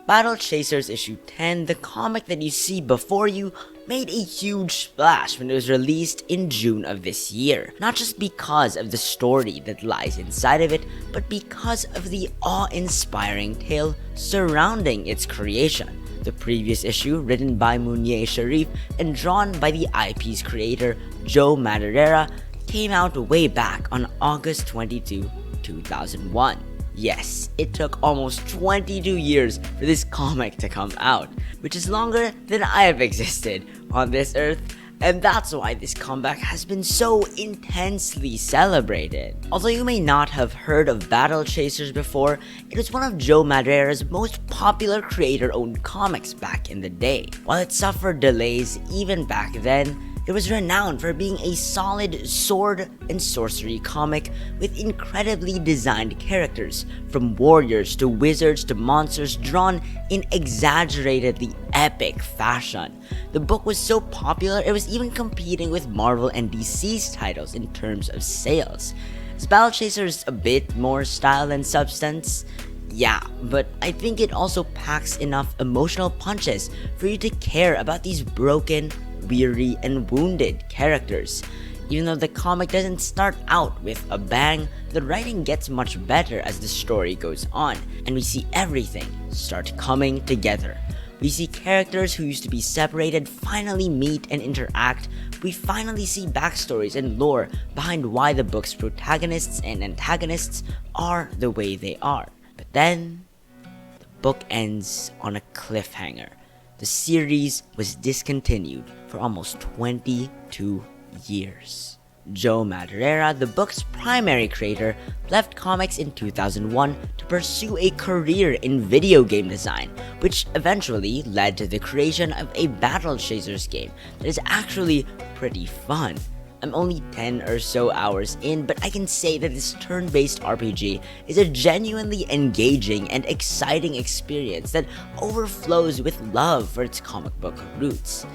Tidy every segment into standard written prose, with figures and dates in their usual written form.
Battle Chasers issue 10, the comic that you see before you, made a huge splash when it was released in June of this year. Not just because of the story that lies inside of it, but because of the awe-inspiring tale surrounding its creation. The previous issue, written by Munier Sharif and drawn by the IP's creator Joe Madureira, came out way back on August 22, 2001. Yes, it took almost 22 years for this comic to come out, which is longer than I have existed on this earth, and that's why this comeback has been so intensely celebrated. Although you may not have heard of Battle Chasers before, it was one of Joe Madureira's most popular creator-owned comics back in the day. While it suffered delays even back then, it was renowned for being a solid sword and sorcery comic with incredibly designed characters, from warriors to wizards to monsters, drawn in exaggeratedly epic fashion. The book was so popular it was even competing with Marvel and DC's titles in terms of sales. Is Battle Chasers a bit more style than substance? Yeah, but I think it also packs enough emotional punches for you to care about these broken, weary, and wounded characters. Even though the comic doesn't start out with a bang, the writing gets much better as the story goes on, and we see everything start coming together. We see characters who used to be separated finally meet and interact. We finally see backstories and lore behind why the book's protagonists and antagonists are the way they are. But then, the book ends on a cliffhanger. The series was discontinued for almost 22 years. Joe Madureira, the book's primary creator, left comics in 2001 to pursue a career in video game design, which eventually led to the creation of a Battle Chasers game that is actually pretty fun. I'm only 10 or so hours in, but I can say that this turn-based RPG is a genuinely engaging and exciting experience that overflows with love for its comic book roots.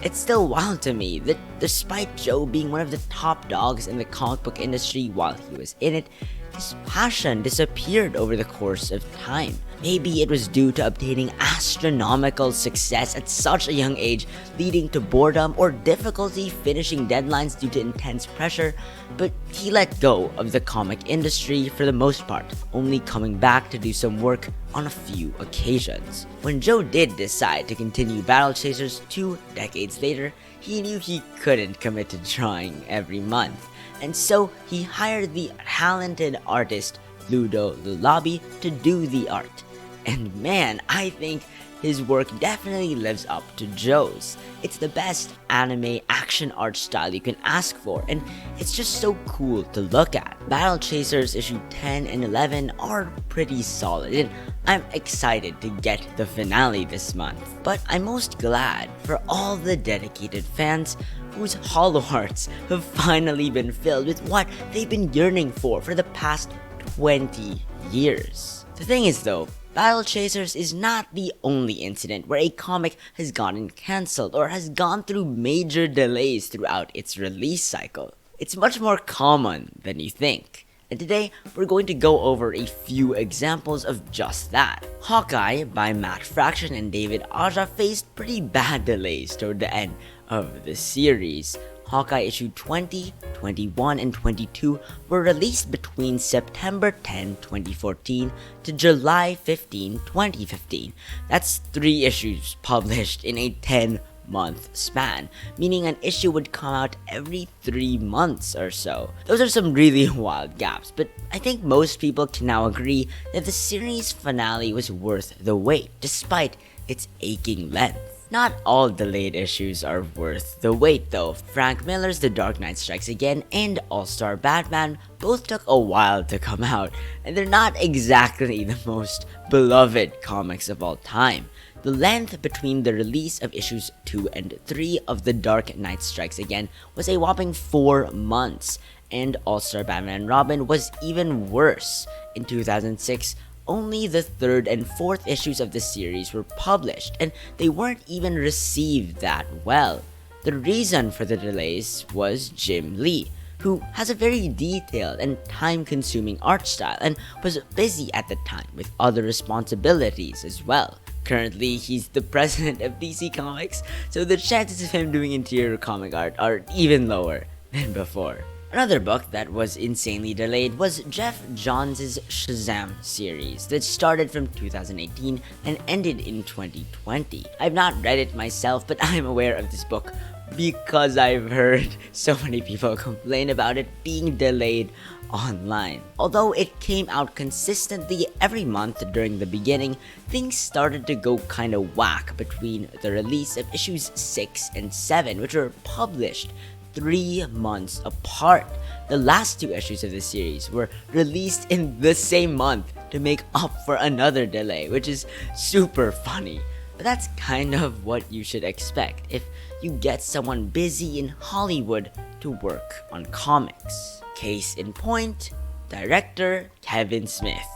It's still wild to me that despite Joe being one of the top dogs in the comic book industry while he was in it, his passion disappeared over the course of time. Maybe it was due to obtaining astronomical success at such a young age, leading to boredom or difficulty finishing deadlines due to intense pressure, but he let go of the comic industry for the most part, only coming back to do some work on a few occasions. When Joe did decide to continue Battle Chasers 2 decades later, he knew he couldn't commit to drawing every month, and so he hired the talented artist Lullabye to do the art. And man, I think his work definitely lives up to Joe's. It's the best anime action art style you can ask for, and it's just so cool to look at. Battle Chasers issue 10 and 11 are pretty solid, and I'm excited to get the finale this month. But I'm most glad for all the dedicated fans whose hollow hearts have finally been filled with what they've been yearning for the past 20 years. The thing is though, Battle Chasers is not the only incident where a comic has gotten cancelled or has gone through major delays throughout its release cycle. It's much more common than you think. And today, we're going to go over a few examples of just that. Hawkeye by Matt Fraction and David Aja faced pretty bad delays toward the end of the series. Hawkeye issue 20, 21, and 22 were released between September 10, 2014 to July 15, 2015. That's 3 issues published in a 10-month span, meaning an issue would come out every 3 months or so. Those are some really wild gaps, but I think most people can now agree that the series finale was worth the wait, despite its aching length. Not all delayed issues are worth the wait though. Frank Miller's The Dark Knight Strikes Again and All-Star Batman both took a while to come out, and they're not exactly the most beloved comics of all time. The length between the release of issues 2 and 3 of The Dark Knight Strikes Again was a whopping 4 months, and All-Star Batman and Robin was even worse. In 2006, only the 3rd and 4th issues of the series were published, and they weren't even received that well. The reason for the delays was Jim Lee, who has a very detailed and time-consuming art style and was busy at the time with other responsibilities as well. Currently, he's the president of DC Comics, so the chances of him doing interior comic art are even lower than before. Another book that was insanely delayed was Jeff Johns' Shazam series that started from 2018 and ended in 2020. I've not read it myself, but I'm aware of this book because I've heard so many people complain about it being delayed online. Although it came out consistently every month during the beginning, things started to go kinda whack between the release of issues 6 and 7, which were published 3 months apart. The last 2 issues of the series were released in the same month to make up for another delay, which is super funny. But that's kind of what you should expect if you get someone busy in Hollywood to work on comics. Case in point, director Kevin Smith.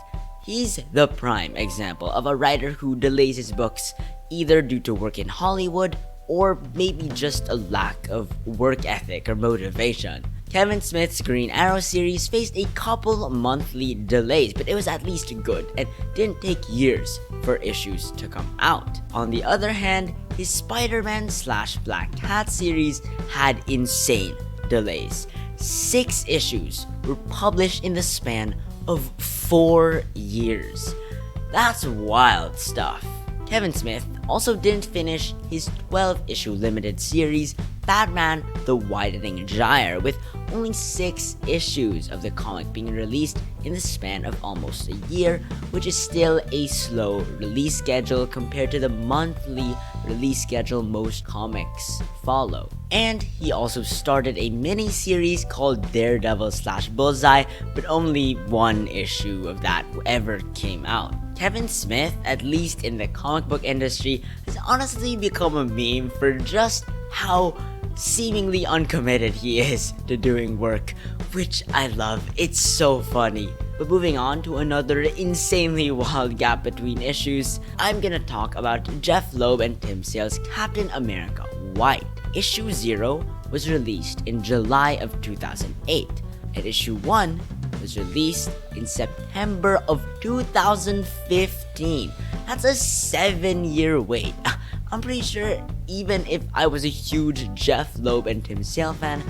He's the prime example of a writer who delays his books either due to work in Hollywood or maybe just a lack of work ethic or motivation. Kevin Smith's Green Arrow series faced a couple monthly delays, but it was at least good and didn't take years for issues to come out. On the other hand, his Spider-Man/Black Cat series had insane delays. 6 issues were published in the span of 4 years. That's wild stuff. Kevin Smith also didn't finish his 12-issue limited series, Batman: The Widening Gyre, with only 6 issues of the comic being released in the span of almost a year, which is still a slow release schedule compared to the monthly release schedule most comics follow. And he also started a mini-series called Daredevil/Bullseye, but only 1 issue of that ever came out. Kevin Smith, at least in the comic book industry, has honestly become a meme for just how seemingly uncommitted he is to doing work, which I love. It's so funny. But moving on to another insanely wild gap between issues, I'm gonna talk about Jeff Loeb and Tim Sale's Captain America White. Issue 0 was released in July of 2008, and issue 1 was released in September of 2015. That's a 7-year wait. I'm pretty sure even if I was a huge Jeff Loeb and Tim Sale fan,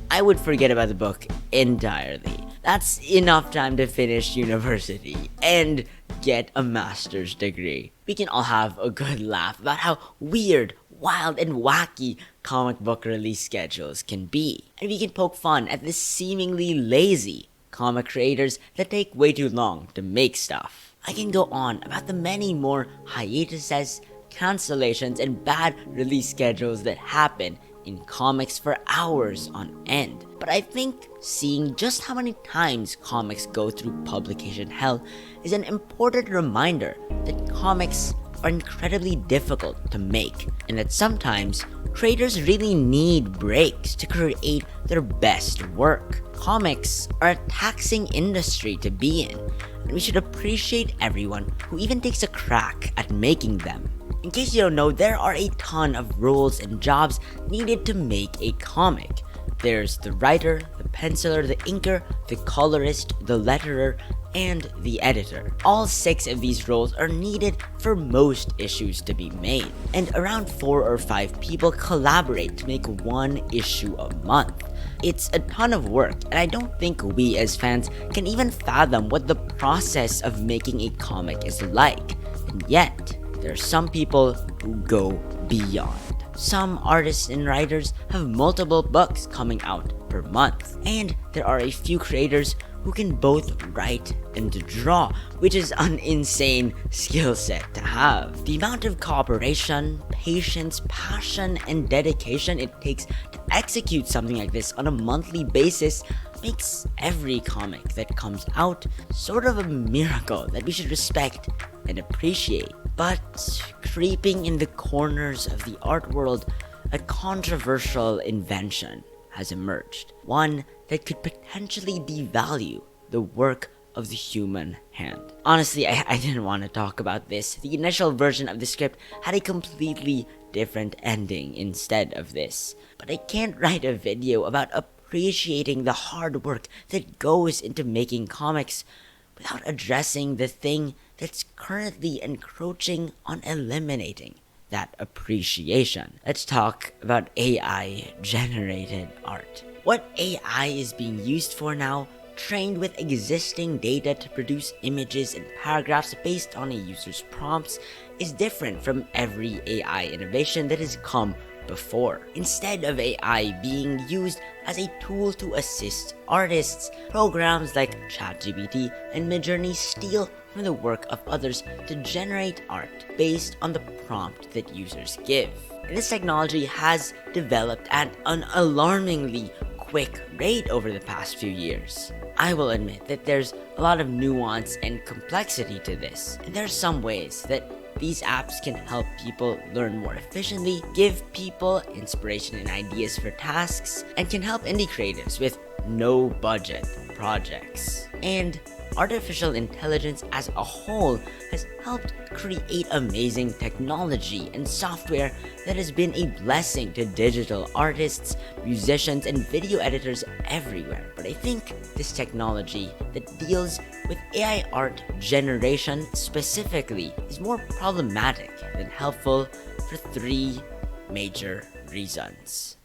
I would forget about the book entirely. That's enough time to finish university and get a master's degree. We can all have a good laugh about how weird, wild, and wacky comic book release schedules can be. And we can poke fun at the seemingly lazy comic creators that take way too long to make stuff. I can go on about the many more hiatuses, cancellations, and bad release schedules that happen in comics for hours on end. But I think seeing just how many times comics go through publication hell is an important reminder that comics are incredibly difficult to make, and that sometimes creators really need breaks to create their best work. Comics are a taxing industry to be in, and we should appreciate everyone who even takes a crack at making them. In case you don't know, there are a ton of roles and jobs needed to make a comic. There's the writer, the penciler, the inker, the colorist, the letterer, and the editor. All 6 of these roles are needed for most issues to be made, and around 4 or 5 people collaborate to make 1 issue a month. It's a ton of work, and I don't think we as fans can even fathom what the process of making a comic is like. And yet, there are some people who go beyond. Some artists and writers have multiple books coming out per month, and there are a few creators who can both write and draw, which is an insane skill set to have. The amount of cooperation, patience, passion, and dedication it takes to execute something like this on a monthly basis makes every comic that comes out sort of a miracle that we should respect and appreciate. But creeping in the corners of the art world, a controversial invention has emerged. One that could potentially devalue the work of the human hand. Honestly, I didn't want to talk about this. The initial version of the script had a completely different ending instead of this. But I can't write a video about appreciating the hard work that goes into making comics without addressing the thing that's currently encroaching on eliminating that appreciation. Let's talk about AI generated art. What AI is being used for now, trained with existing data to produce images and paragraphs based on a user's prompts, is different from every AI innovation that has come before. Instead of AI being used as a tool to assist artists, programs like ChatGPT and Midjourney steal from the work of others to generate art based on the prompt that users give. And this technology has developed at an alarmingly quick rate over the past few years. I will admit that there's a lot of nuance and complexity to this, and there are some ways that these apps can help people learn more efficiently, give people inspiration and ideas for tasks, and can help indie creatives with no budget projects. And artificial intelligence as a whole has helped create amazing technology and software that has been a blessing to digital artists, musicians, and video editors everywhere. But I think this technology that deals with AI art generation specifically is more problematic than helpful for three major reasons.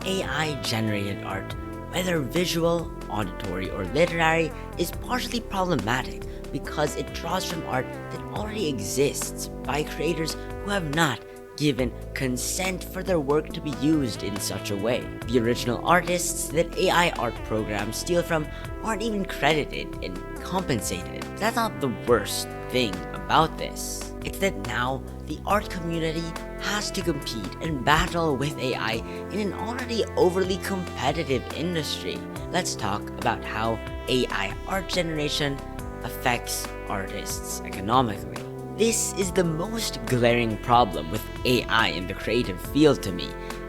AI generated art, whether visual, auditory, or literary, is partially problematic because it draws from art that already exists by creators who have not given consent for their work to be used in such a way. The original artists that AI art programs steal from aren't even credited and compensated. That's not the worst thing about this. It's that now the art community has to compete and battle with AI in an already overly competitive industry. Let's talk about how AI art generation affects artists economically. This is the most glaring problem with AI in the creative field to me.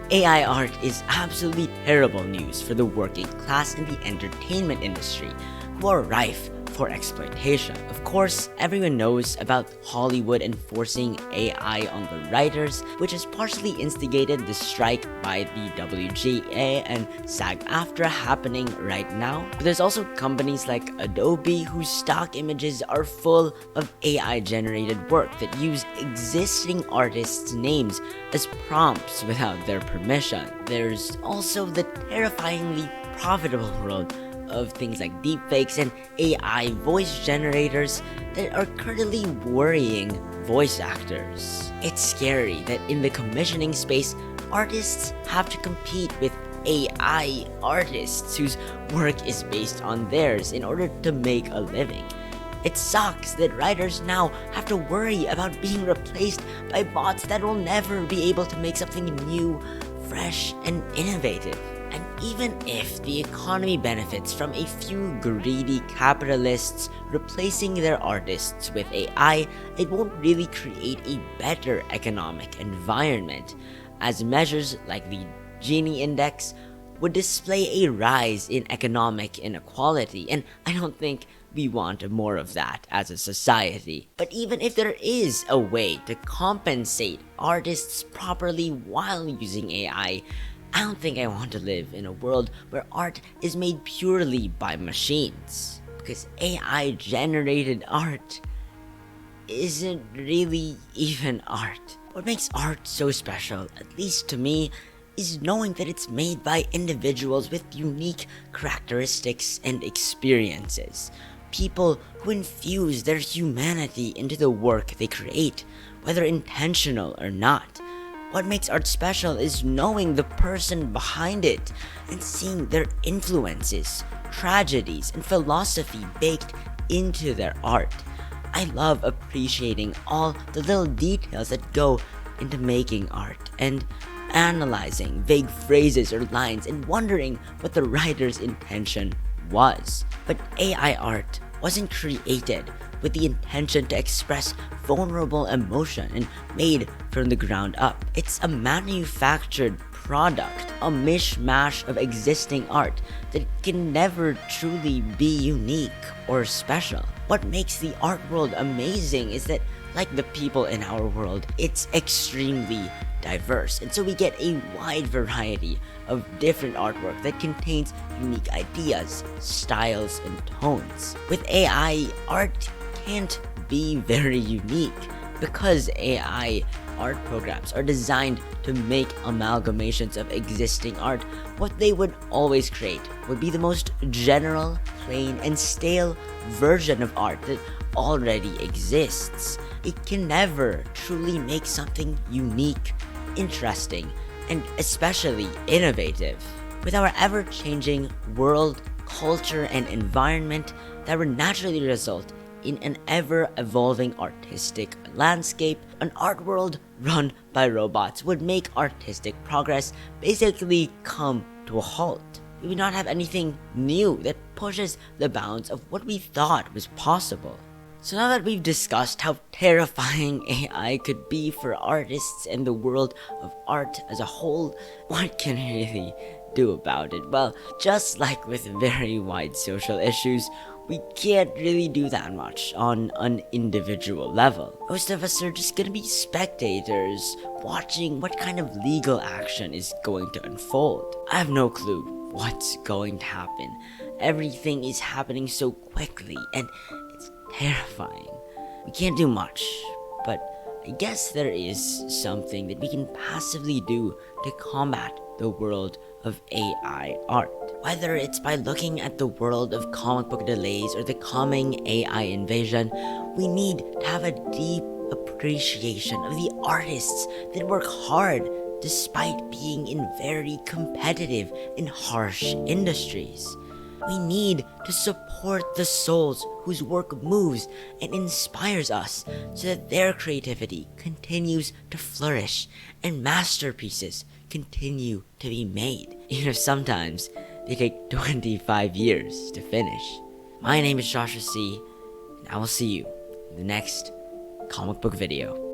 AI art is absolutely terrible news for the working class in the entertainment industry, who are rife for exploitation. Of course, everyone knows about Hollywood enforcing AI on the writers, which has partially instigated the strike by the WGA and SAG-AFTRA happening right now. But there's also companies like Adobe whose stock images are full of AI-generated work that use existing artists' names as prompts without their permission. There's also the terrifyingly profitable world of things like deepfakes and AI voice generators that are currently worrying voice actors. It's scary that in the commissioning space, artists have to compete with AI artists whose work is based on theirs in order to make a living. It sucks that writers now have to worry about being replaced by bots that will never be able to make something new, fresh, and innovative. And even if the economy benefits from a few greedy capitalists replacing their artists with AI, it won't really create a better economic environment, as measures like the Gini Index would display a rise in economic inequality, and I don't think we want more of that as a society. But even if there is a way to compensate artists properly while using AI, I don't think I want to live in a world where art is made purely by machines. Because AI-generated art isn't really even art. What makes art so special, at least to me, is knowing that it's made by individuals with unique characteristics and experiences. People who infuse their humanity into the work they create, whether intentional or not. What makes art special is knowing the person behind it and seeing their influences, tragedies, and philosophy baked into their art. I love appreciating all the little details that go into making art and analyzing vague phrases or lines and wondering what the writer's intention was. But AI art wasn't created with the intention to express vulnerable emotion and made from the ground up. It's a manufactured product, a mishmash of existing art that can never truly be unique or special. What makes the art world amazing is that like the people in our world, it's extremely diverse, and so we get a wide variety of different artwork that contains unique ideas, styles, and tones. With AI, art can't be very unique because AI art programs are designed to make amalgamations of existing art. What they would always create would be the most general, plain, and stale version of art that already exists. It can never truly make something unique, interesting, and especially innovative. With our ever-changing world, culture, and environment, that would naturally result in an ever-evolving artistic landscape. An art world run by robots would make artistic progress basically come to a halt. We would not have anything new that pushes the bounds of what we thought was possible. So now that we've discussed how terrifying AI could be for artists and the world of art as a whole, what can we really do about it? Well, just like with very wide social issues, we can't really do that much on an individual level. Most of us are just gonna be spectators, watching what kind of legal action is going to unfold. I have no clue what's going to happen. Everything is happening so quickly, and it's terrifying. We can't do much, but I guess there is something that we can passively do to combat the world of AI art. Whether it's by looking at the world of comic book delays or the coming AI invasion, we need to have a deep appreciation of the artists that work hard despite being in very competitive and harsh industries. We need to support the souls whose work moves and inspires us so that their creativity continues to flourish and masterpieces continue to be made, even if sometimes they take 25 years to finish. My name is Joshua C, and I will see you in the next comic book video.